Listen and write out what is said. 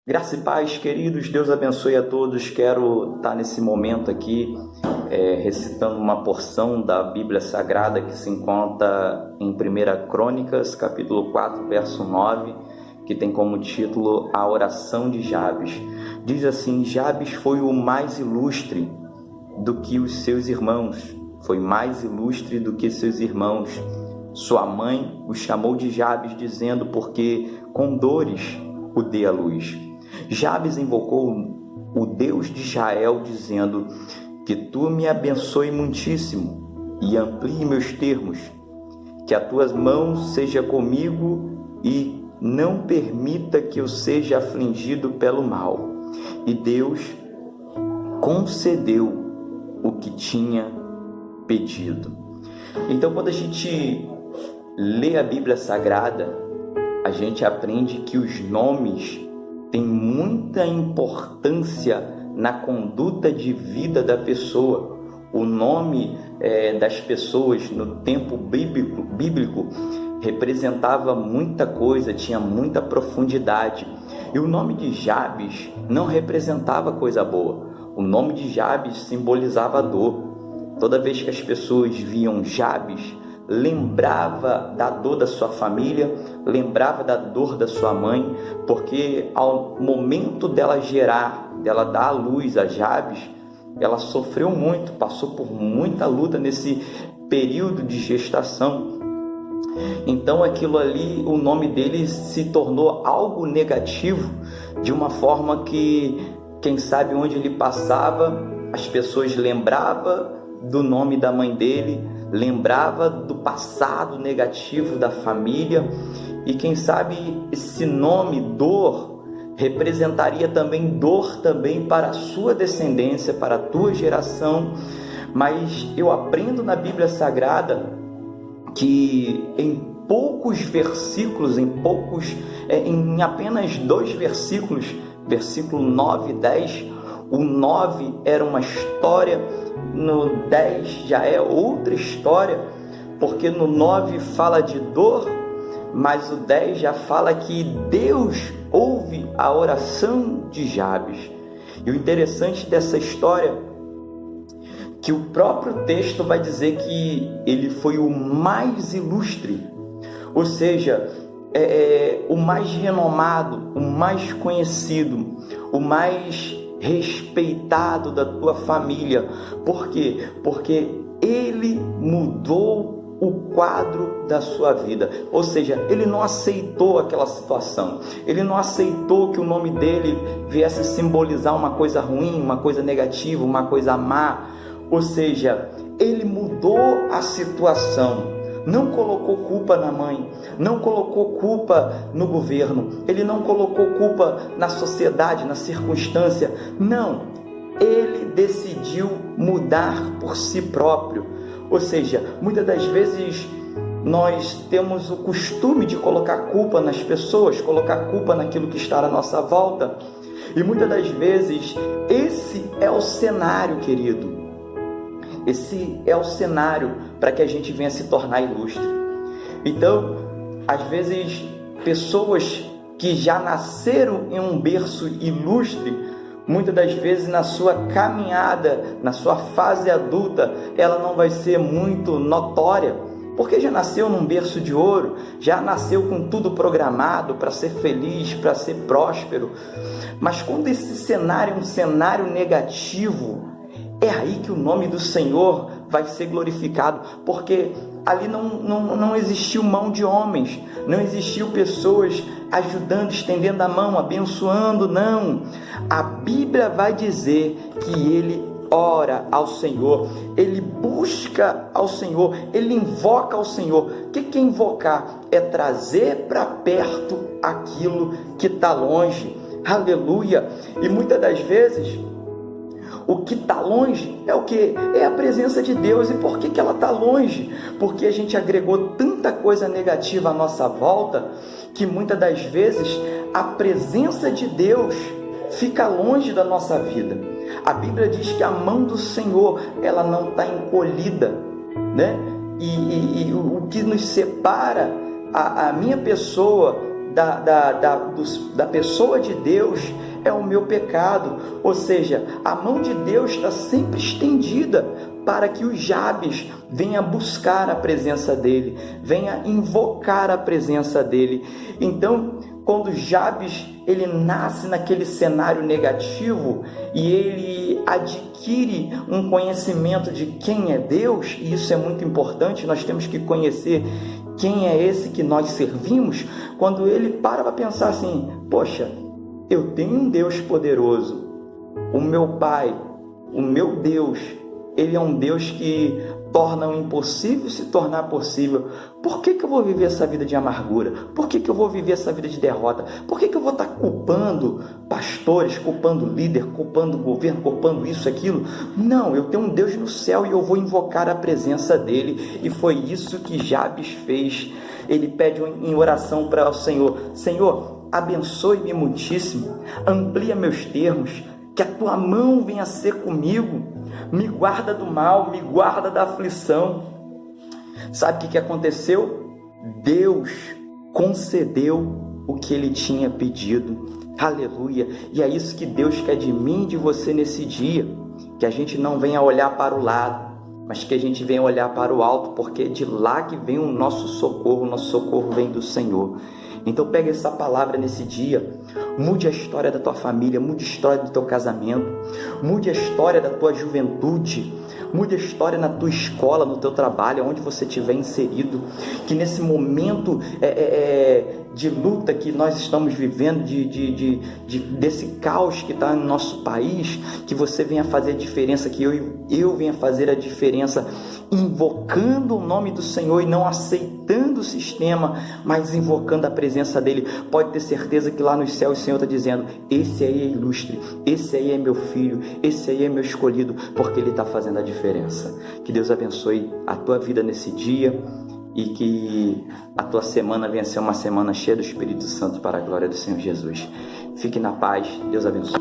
Graça e paz, queridos, Deus abençoe a todos. Quero estar nesse momento aqui recitando uma porção da Bíblia Sagrada que se encontra em 1 Crônicas, capítulo 4, verso 9, que tem como título A Oração de Jabes. Diz assim: Jabes foi o mais ilustre do que os seus irmãos, foi mais ilustre do que seus irmãos. Sua mãe o chamou de Jabes, dizendo, porque com dores o dê à luz. Jabes invocou o Deus de Israel, dizendo, que tu me abençoe muitíssimo e amplie meus termos, que a tua mão seja comigo e não permita que eu seja afligido pelo mal. E Deus concedeu o que tinha pedido. Então, quando a gente lê a Bíblia Sagrada, a gente aprende que os nomes têm muita importância na conduta de vida da pessoa. O nome das pessoas no tempo bíblico representava muita coisa, tinha muita profundidade. E o nome de Jabes não representava coisa boa. O nome de Jabes simbolizava dor. Toda vez que as pessoas viam Jabes, lembrava da dor da sua família, lembrava da dor da sua mãe, porque ao momento dela dar à luz a Jabes, ela sofreu muito, passou por muita luta nesse período de gestação. Então aquilo ali, o nome dele se tornou algo negativo, de uma forma que, quem sabe onde ele passava, as pessoas lembravam do nome da mãe dele, lembrava do passado negativo da família, e quem sabe esse nome dor representaria também dor também para a sua descendência, para a tua geração. Mas eu aprendo na Bíblia Sagrada que em poucos versículos, em apenas 2 versículos, versículo 9 e 10, o 9 era uma história, no 10 já é outra história, porque no 9 fala de dor, mas o 10 já fala que Deus ouve a oração de Jabes. E o interessante dessa história, que o próprio texto vai dizer que ele foi o mais ilustre, ou seja, o mais renomado, o mais conhecido, o mais respeitado da tua família. Por quê? Porque ele mudou o quadro da sua vida. Ou seja, ele não aceitou aquela situação, ele não aceitou que o nome dele viesse simbolizar uma coisa ruim, uma coisa negativa, uma coisa má. Ou seja, ele mudou a situação. Não colocou culpa na mãe, não colocou culpa no governo, ele não colocou culpa na sociedade, na circunstância. Não, ele decidiu mudar por si próprio. Ou seja, muitas das vezes nós temos o costume de colocar culpa nas pessoas, colocar culpa naquilo que está à nossa volta. E muitas das vezes esse é o cenário, querido. Esse é o cenário para que a gente venha se tornar ilustre. Então, às vezes, pessoas que já nasceram em um berço ilustre, muitas das vezes na sua caminhada, na sua fase adulta, ela não vai ser muito notória, porque já nasceu num berço de ouro, já nasceu com tudo programado para ser feliz, para ser próspero. Mas quando esse cenário é um cenário negativo, é aí que o nome do Senhor vai ser glorificado, porque ali não existiu mão de homens, não existiu pessoas ajudando, estendendo a mão, abençoando, não. A Bíblia vai dizer que ele ora ao Senhor, ele busca ao Senhor, ele invoca ao Senhor. O que é invocar? É trazer para perto aquilo que está longe. Aleluia! E muitas das vezes o que está longe é o que? É a presença de Deus. E por que ela está longe? Porque a gente agregou tanta coisa negativa à nossa volta, que muitas das vezes a presença de Deus fica longe da nossa vida. A Bíblia diz que a mão do Senhor, ela não está encolhida, né? E o que nos separa, a minha pessoa da pessoa de Deus é o meu pecado. Ou seja, a mão de Deus está sempre estendida para que o Jabes venha buscar a presença dele, venha invocar a presença dele. Então, quando Jabes ele nasce naquele cenário negativo e ele adquire um conhecimento de quem é Deus, e isso é muito importante, nós temos que conhecer quem é esse que nós servimos. Quando ele para pensar assim, poxa, eu tenho um Deus poderoso, o meu Pai, o meu Deus, Ele é um Deus que torna o impossível se tornar possível. Por que eu vou viver essa vida de amargura? Por que eu vou viver essa vida de derrota? Por que eu vou estar culpando pastores, culpando líder, culpando governo, culpando isso, aquilo? Não, eu tenho um Deus no céu e eu vou invocar a presença dele. E foi isso que Jabes fez. Ele pede em oração para o Senhor: Senhor, abençoe-me muitíssimo, amplia meus termos, que a tua mão venha ser comigo, me guarda do mal, me guarda da aflição. Sabe o que aconteceu? Deus concedeu o que ele tinha pedido. Aleluia! E é isso que Deus quer de mim e de você nesse dia, que a gente não venha olhar para o lado, mas que a gente venha olhar para o alto, porque é de lá que vem o nosso socorro vem do Senhor. Então pega essa palavra nesse dia, mude a história da tua família, mude a história do teu casamento, mude a história da tua juventude, mude a história na tua escola, no teu trabalho, onde você estiver inserido, que nesse momento de luta que nós estamos vivendo, desse caos que está no nosso país, que você venha fazer a diferença, que eu venha fazer a diferença, invocando o nome do Senhor e não aceitando o sistema, mas invocando a presença dele. Pode ter certeza que lá nos céus o Senhor está dizendo: esse aí é ilustre, esse aí é meu filho, esse aí é meu escolhido, porque ele está fazendo a diferença. Que Deus abençoe a tua vida nesse dia e que a tua semana venha ser uma semana cheia do Espírito Santo para a glória do Senhor Jesus. Fique na paz, Deus abençoe.